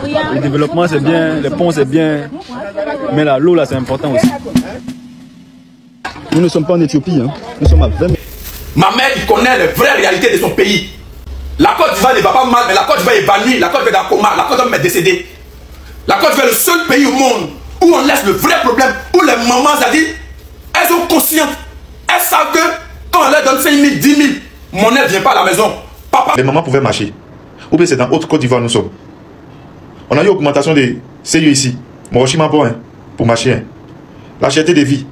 Le développement c'est bien, les ponts c'est bien, mais là, l'eau là c'est important aussi. Nous ne sommes pas en Éthiopie, hein. Nous sommes à 20 000. Ma mère qui connaît les vraies réalités de son pays. La Côte d'Ivoire ne va pas mal, mais la Côte d'Ivoire est évanouie, la Côte d'Ivoire est dans le coma, la Côte d'Ivoire est décédée. La Côte d'Ivoire est le seul pays au monde où on laisse le vrai problème, où les mamans, elles sont conscientes. Elles savent que quand on leur donne 5 000, 10 000, monnaie ne vient pas à la maison. Papa. Les mamans pouvaient marcher. Ou bien c'est dans Haute Côte d'Ivoire nous sommes. On a eu augmentation des CIE ici. Morochima bon, hein, pour marcher. Hein. La cherté des vies.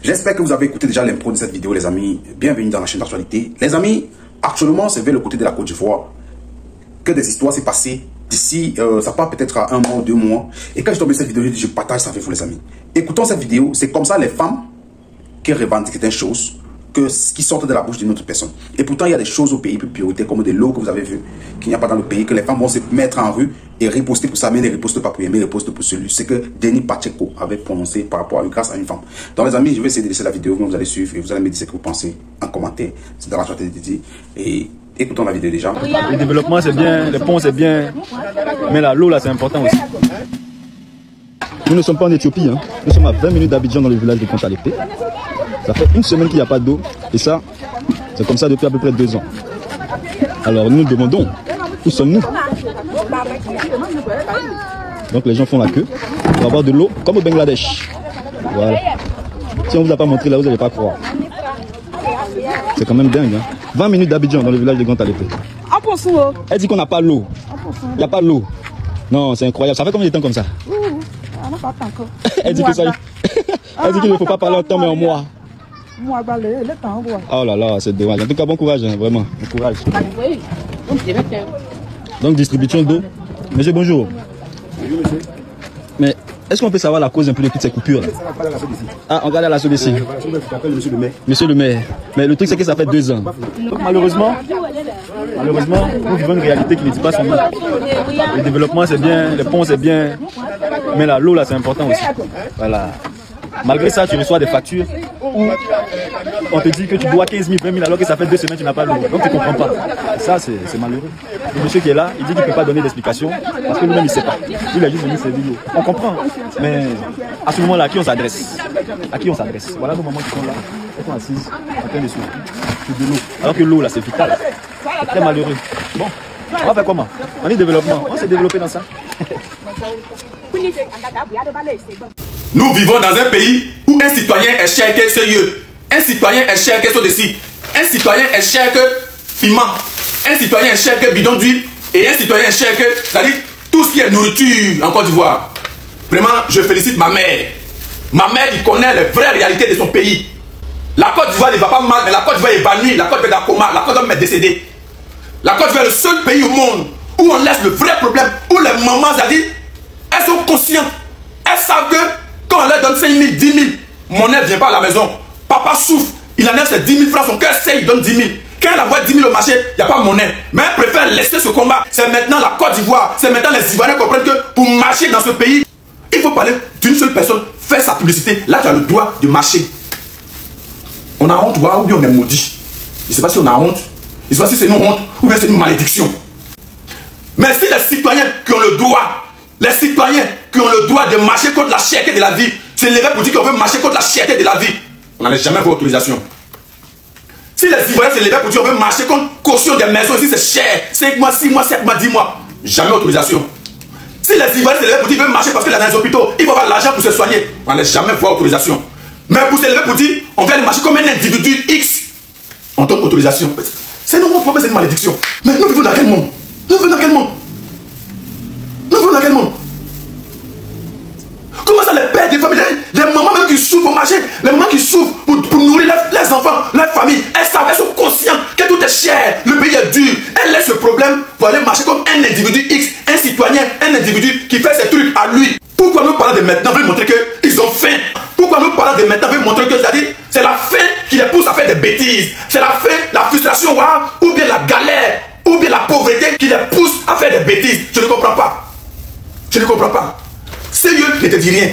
J'espère que vous avez écouté déjà l'intro de cette vidéo, les amis. Bienvenue dans la chaîne d'actualité. Les amis, actuellement, c'est vers le côté de la Côte d'Ivoire que des histoires s'est passées. D'ici, ça part peut-être à 1 mois, 2 mois. Et quand je tombe cette vidéo, je dis, je partage ça avec vous, les amis. Écoutons cette vidéo. C'est comme ça les femmes qui revendiquent certaines choses qui sortent de la bouche d'une autre personne. Et pourtant, il y a des choses au pays plus prioritaires, comme des lots que vous avez vu, qu'il n'y a pas dans le pays, que les femmes vont se mettre en rue et riposter pour ça, mais ne ripostent pas pour lui, mais ripostent pour celui. C'est que Denis Pacheco avait prononcé par rapport à une grâce à une femme. Donc, les amis, je vais essayer de laisser la vidéo, vous allez suivre et vous allez me dire ce que vous pensez en commentaire. C'est dans la chaîne de Didi. Et écoutons la vidéo déjà. Le développement c'est bien, les ponts c'est bien, mais là, l'eau là c'est important aussi. Nous ne sommes pas en Éthiopie, hein. Nous sommes à 20 minutes d'Abidjan dans le village de Kontalépé. Ça fait une semaine qu'il n'y a pas d'eau et ça, c'est comme ça depuis à peu près 2 ans. Alors nous nous demandons, où sommes-nous? Donc les gens font la queue pour avoir de l'eau comme au Bangladesh. Voilà. Si on ne vous a pas montré là, vous n'allez pas croire. C'est quand même dingue, hein. 20 minutes d'Abidjan dans le village de Kontalépé. Elle dit qu'on n'a pas l'eau. Il n'y a pas l'eau. Non, c'est incroyable. Ça fait combien de temps comme ça? Elle dit que ça... Elle dit qu'il ne faut pas parler en temps mais en mois. Oh là là, c'est dommage. En tout cas, bon courage, hein, vraiment. Bon courage. Donc, distribution d'eau. Monsieur, bonjour. Bonjour, monsieur. Mais est-ce qu'on peut savoir la cause un peu de toutes ces coupures là? Ah, on regarde la seule ici. Monsieur le maire. Monsieur le maire. Mais le truc, c'est que ça fait 2 ans. Donc, malheureusement, nous vivons une réalité qui ne dit pas son nom. Le développement, c'est bien, les ponts, c'est bien. Mais là, l'eau, là, c'est important aussi. Voilà. Malgré ça, tu reçois des factures où on te dit que tu dois 15 000, 20 000 alors que ça fait 2 semaines que tu n'as pas l'eau. Donc tu ne comprends pas. Ça, c'est malheureux. Le monsieur qui est là, il dit qu'il ne peut pas donner d'explication parce que lui-même, il ne sait pas. Il a juste venu servir l'eau. On comprend. Mais à ce moment-là, à qui on s'adresse? À qui on s'adresse? Voilà nos mamans qui sont là. Elles sont assises en train de suivre de l'eau. Alors que l'eau, là, c'est vital. C'est très malheureux. Bon, on va faire comment? On est développement. On s'est développé dans ça. Nous vivons dans un pays où un citoyen est cher que sérieux. Un citoyen est cher que soda-ci. Un citoyen est cher que piment. Un citoyen est cher que bidon d'huile. Et un citoyen est cher que, c'est-à-dire, tout ce qui est nourriture en Côte d'Ivoire. Vraiment, je félicite ma mère. Ma mère qui connaît les vraies réalités de son pays. La Côte d'Ivoire ne va pas mal, mais la Côte d'Ivoire est évanouie, la Côte d'Ivoire est dans le coma, la Côte d'Ivoire est décédée. La Côte d'Ivoire est le seul pays au monde où on laisse le vrai problème, où les mamans, c'est-à-dire, elles sont conscientes. Elles savent que quand on leur donne 5 000, 10 000, monnaie ne vient pas à la maison. Papa souffre, il enlève ses 10 000 francs, son cœur sait, il donne 10 000. Quand elle envoie 10 000 au marché, il n'y a pas de monnaie. Mais elle préfère laisser ce combat. C'est maintenant la Côte d'Ivoire, c'est maintenant les Ivoiriens comprennent que pour marcher dans ce pays, il faut parler d'une seule personne, faire sa publicité. Là, tu as le droit de marcher. On a honte, ou bien on est maudit. Je ne sais pas si on a honte, je ne sais pas si c'est une honte, ou bien c'est une malédiction. Mais si les citoyens qui ont le droit, les citoyens qui ont le droit de marcher contre la cherté de la vie, c'est levé pour dire qu'on veut marcher contre la cherté de la vie, on n'allait jamais avoir autorisation. Si les Ivoiriens se levaient pour dire qu'on veut marcher contre caution des maisons, ici c'est cher, 5 mois, 6 mois, 7 mois, 10 mois, jamais autorisation. Si les Ivoiriens se levaient pour dire qu'on veut marcher parce que dans les hôpitaux, il faut avoir l'argent pour se soigner, on n'allait jamais avoir autorisation. Mais pour se lever pour dire on vient marcher comme un individu X, on donne autorisation. C'est notre problème, c'est une malédiction. Mais nous vivons dans quel monde? Nous vivons dans quel monde? Nous vivons dans quel monde? Comment ça, les pères des familles, les mamans même qui souffrent au marché, les mamans qui souffrent pour nourrir les enfants, leur famille, elles savent, elles sont conscientes que tout est cher, le pays est dur. Elles laissent ce problème pour aller marcher comme un individu X, un citoyen, un individu qui fait ses trucs à lui. Pourquoi nous parlons de maintenant veut montrer qu'ils ont faim? Pourquoi nous parlons de maintenant veut montrer que c'est la faim qui les pousse à faire des bêtises? C'est la faim, la frustration, ou bien la galère, ou bien la pauvreté qui les pousse à faire des bêtises. Je ne comprends pas. Je ne comprends pas. Sérieux ne te dit rien.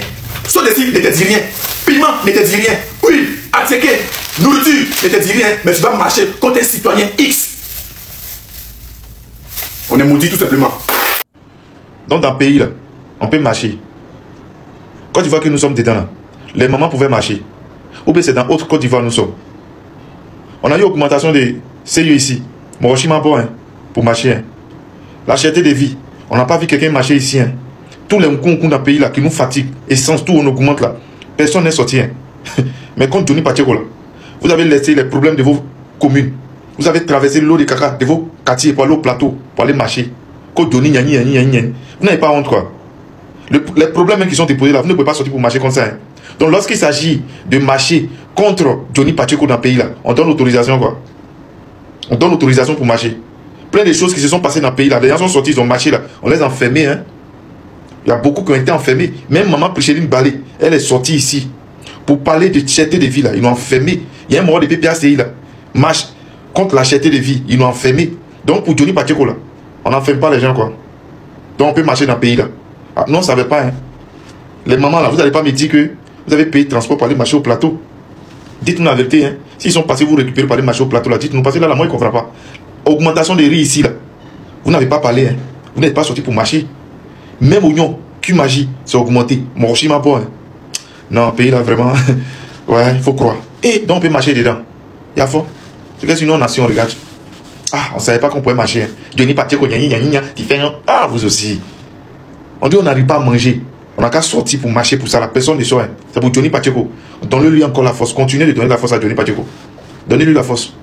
Soda-ci ne te dit rien. Piment ne te dit rien. Huile, attiqué, nourriture ne te dit rien. Mais tu vas marcher contre un citoyen X. On est maudit tout simplement. Donc dans le pays, là, on peut marcher. Côte d'Ivoire que nous sommes dedans, là, les mamans pouvaient marcher. Ou bien c'est dans autre Côte d'Ivoire nous sommes. On a eu augmentation des CIE ici. Morochima bon, hein, pour marcher. Hein. La cherté de vie. On n'a pas vu quelqu'un marcher ici. Hein. Tous les concours dans le pays là qui nous fatiguent, essence, tout on augmente là. Personne n'est sorti. Hein. Mais quand Johnny Pacheco là, vous avez laissé les problèmes de vos communes. Vous avez traversé l'eau de caca de vos quartiers pour aller au plateau, pour aller marcher. Quand Johnny, vous n'avez pas honte quoi. Les problèmes qui sont déposés là, vous ne pouvez pas sortir pour marcher comme ça. Hein. Donc lorsqu'il s'agit de marcher contre Johnny Pacheco dans le pays là, on donne l'autorisation quoi. On donne l'autorisation pour marcher. Plein de choses qui se sont passées dans le pays là. Les gens sont sortis, ils ont marché là. On les a enfermés. Hein. Il y a beaucoup qui ont été enfermés. Même maman Prichéline Balé, elle est sortie ici pour parler de cherté de vie là. Ils l'ont enfermé. Il y a un moment de PPACI là. Marche contre la cherté de vie. Ils l'ont enfermé. Donc pour Johnny Pacheco là, on n'enferme pas les gens quoi. Donc on peut marcher dans le pays là. Ah, non, on ne savait pas. Hein. Les mamans là, vous n'allez pas me dire que vous avez payé le transport pour aller marcher au plateau. Dites-nous la vérité. Hein. S'ils sont passés vous récupérer pour aller marcher au plateau là, dites-nous. Parce que là, moi, je ne comprends pas. Augmentation des riz ici là. Vous n'avez pas parlé. Hein. Vous n'êtes pas sorti pour marcher. Même oignon, Q-Magie, c'est augmenté. Morochima bon. Hein. Non, pays là, vraiment. Ouais, il faut croire. Et donc on peut marcher dedans. Il y a fort. C'est que sinon, nation, regarde. Ah, on ne savait pas qu'on pouvait marcher. Johnny Pacheco, tu fais un. Ah, vous aussi. On dit on n'arrive pas à manger. On n'a qu'à sortir pour marcher pour ça. La personne ne sort. C'est pour Johnny Pacheco. Donnez-lui encore la force. Continuez de donner la force à Johnny Pacheco. Donnez-lui la force.